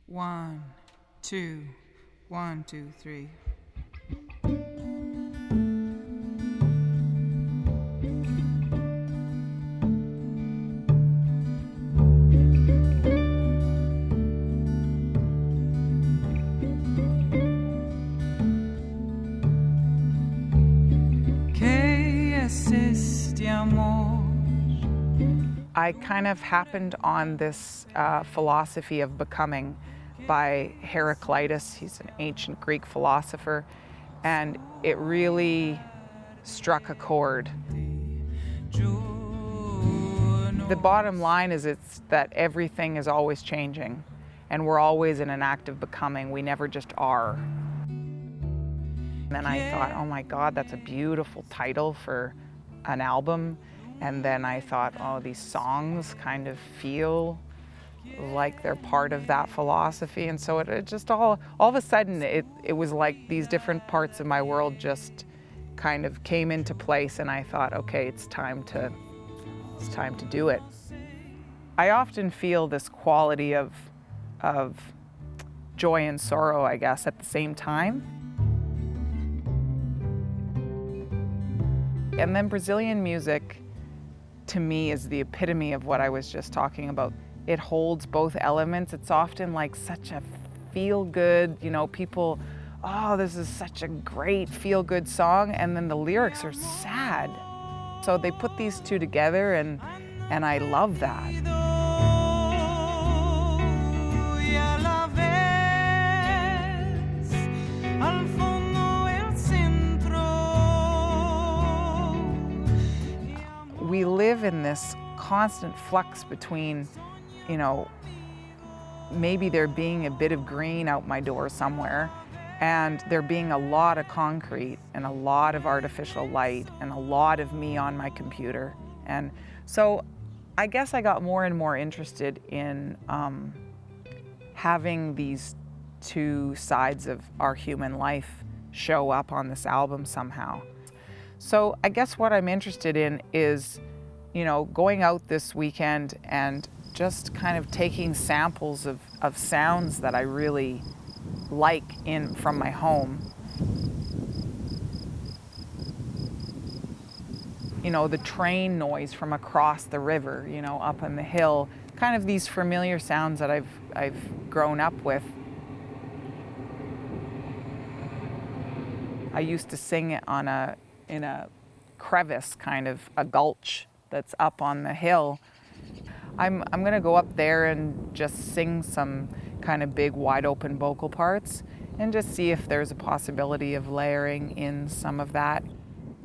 1, 2, 1, 2, 3. I kind of happened on this philosophy of becoming by Heraclitus. He's an ancient Greek philosopher, and it really struck a chord. The bottom line is it's that everything is always changing, and we're always in an act of becoming. We never just are. And then I thought, oh my God, that's a beautiful title for an album. And then I thought, oh, these songs kind of feel like they're part of that philosophy. And so it just all of a sudden, it was like these different parts of my world just kind of came into place, and I thought, okay, it's time to do it. I often feel this quality of joy and sorrow, I guess, at the same time. And then Brazilian music, to me, is the epitome of what I was just talking about. It holds both elements. It's often like such a feel-good, people, oh, this is such a great feel-good song, and then the lyrics are sad. So they put these two together, and I love that. We live in this constant flux between, maybe there being a bit of green out my door somewhere, and there being a lot of concrete and a lot of artificial light and a lot of me on my computer. And so I guess I got more and more interested in having these two sides of our human life show up on this album somehow. So I guess what I'm interested in is, going out this weekend and just kind of taking samples of sounds that I really like from my home. The train noise from across the river, up on the hill, kind of these familiar sounds that I've grown up with. I used to sing it in a crevice, kind of a gulch that's up on the hill. I'm gonna go up there and just sing some kind of big wide open vocal parts and just see if there's a possibility of layering in some of that.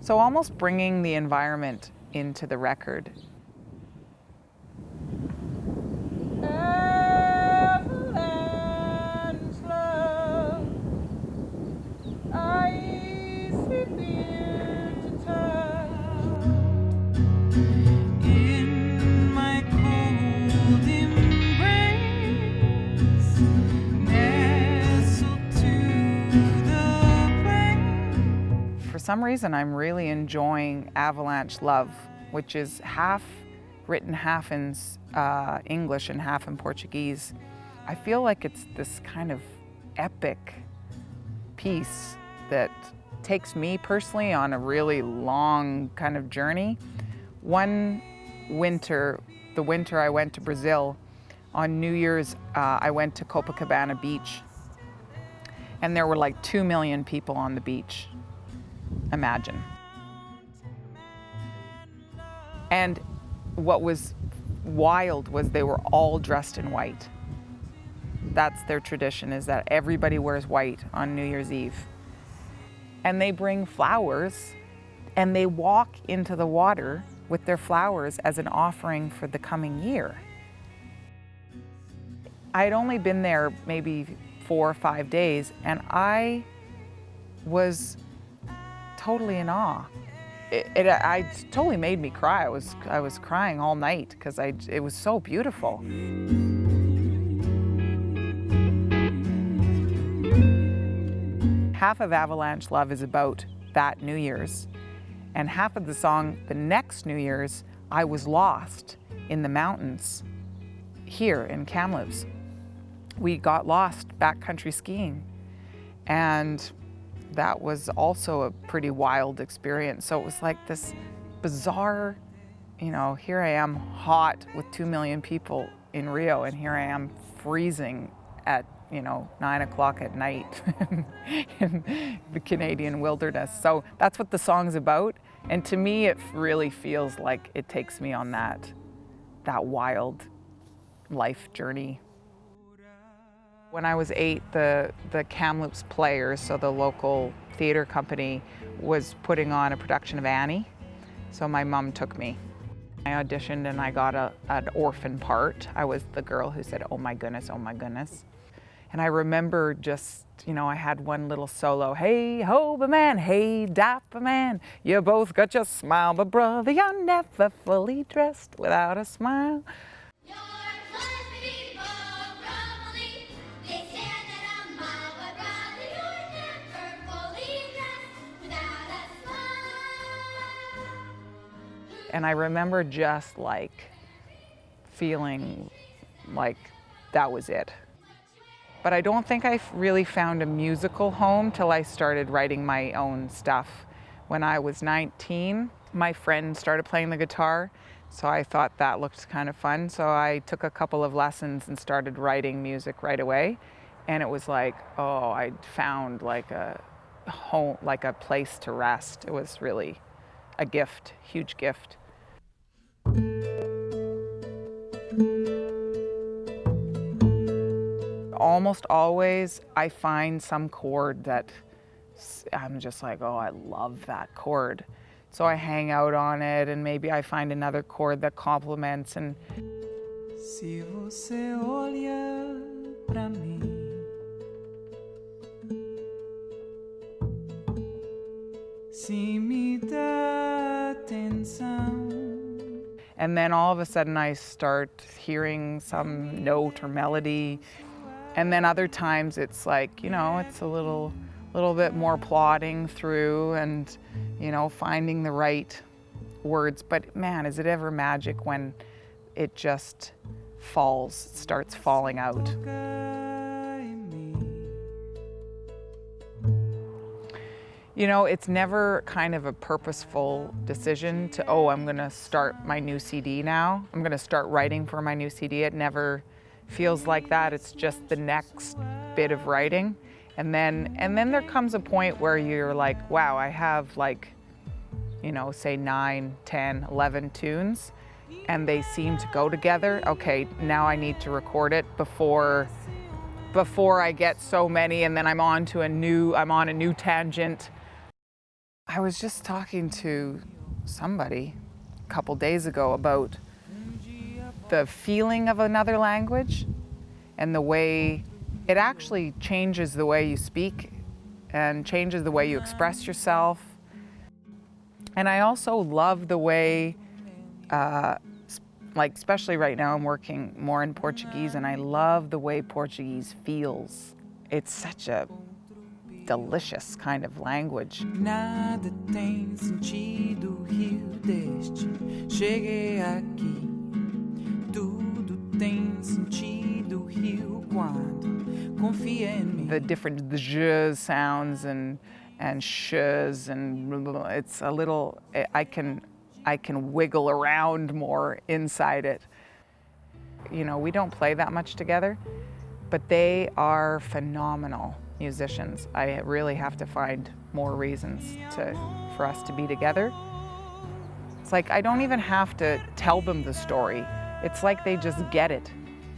So almost bringing the environment into the record. For some reason, I'm really enjoying Avalanche Love, which is written half in English and half in Portuguese. I feel like it's this kind of epic piece that takes me personally on a really long kind of journey. One winter, the winter I went to Brazil, on New Year's, I went to Copacabana Beach, and there were like 2 million people on the beach. Imagine. And what was wild was they were all dressed in white. That's their tradition, is that everybody wears white on New Year's Eve. And they bring flowers, and they walk into the water with their flowers as an offering for the coming year. I'd only been there maybe 4 or 5 days, and I was totally in awe. It totally made me cry. I was crying all night because it was so beautiful. Half of Avalanche Love is about that New Year's, and half of the song, the next New Year's, I was lost in the mountains here in Kamloops. we got lost backcountry skiing. And that was also a pretty wild experience. So it was like this bizarre, you know, here I am hot with 2 million people in Rio, and here I am freezing at, you know, 9 o'clock at night in the Canadian wilderness. So that's what the song's about. And to me, it really feels like it takes me on that wild life journey. When I was 8, the Kamloops Players, so the local theater company, was putting on a production of Annie. So my mom took me. I auditioned and I got an orphan part. I was the girl who said, "Oh my goodness, oh my goodness." And I remember just, you know, I had one little solo, "Hey ho, man, hey dapper man, you both got your smile, but brother, you're never fully dressed without a smile." And I remember just like feeling like that was it. But I don't think I really found a musical home till I started writing my own stuff. When I was 19, my friend started playing the guitar, so I thought that looked kind of fun. So I took a couple of lessons and started writing music right away. And it was like, oh, I found like a home, like a place to rest. It was really a gift, huge gift. Almost always I find some chord that I'm just like, oh, I love that chord. So I hang out on it, and maybe I find another chord that complements. And se você olha pra mim, se me dá atenção. And then all of a sudden I start hearing some note or melody. And then other times it's like, you know, it's a little bit more plodding through and, you know, finding the right words. But man, is it ever magic when it just starts falling out. You know, it's never kind of a purposeful decision to, oh, I'm gonna start my new CD now. I'm gonna start writing for my new CD. It never feels like that. It's just the next bit of writing. And then there comes a point where you're like, wow, I have like, you know, say 9, 10, 11 tunes, and they seem to go together. Okay, now I need to record it before I get so many, and then I'm on a new tangent. I was just talking to somebody a couple days ago about the feeling of another language and the way it actually changes the way you speak and changes the way you express yourself. And I also love the way, like especially right now I'm working more in Portuguese, and I love the way Portuguese feels. It's such a delicious kind of language. Nada tem sentido, Rio deste. Cheguei aqui. Tudo tem sentido, Rio, quando confia em mim. The different zh sounds and shs, and it's a little, I can wiggle around more inside it. You know, we don't play that much together, but they are phenomenal musicians. I really have to find more reasons for us to be together. It's like I don't even have to tell them the story. It's like they just get it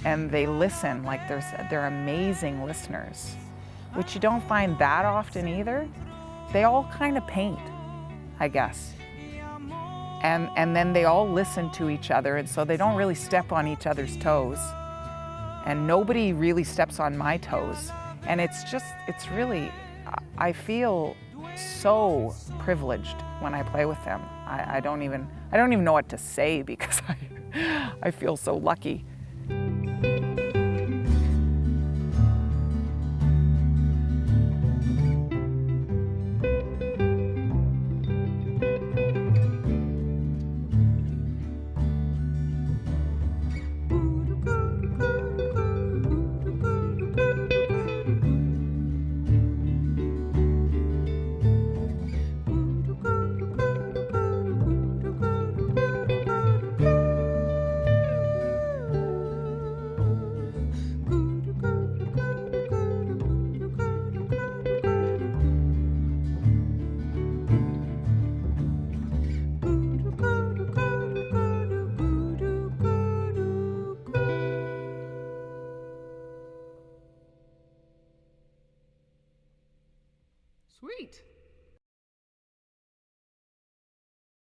and they listen. Like they're amazing listeners, which you don't find that often either. They all kind of paint, I guess. And then they all listen to each other, and so they don't really step on each other's toes. And nobody really steps on my toes. And it's really, I feel so privileged when I play with them. I don't even know what to say because I feel so lucky. Sweet.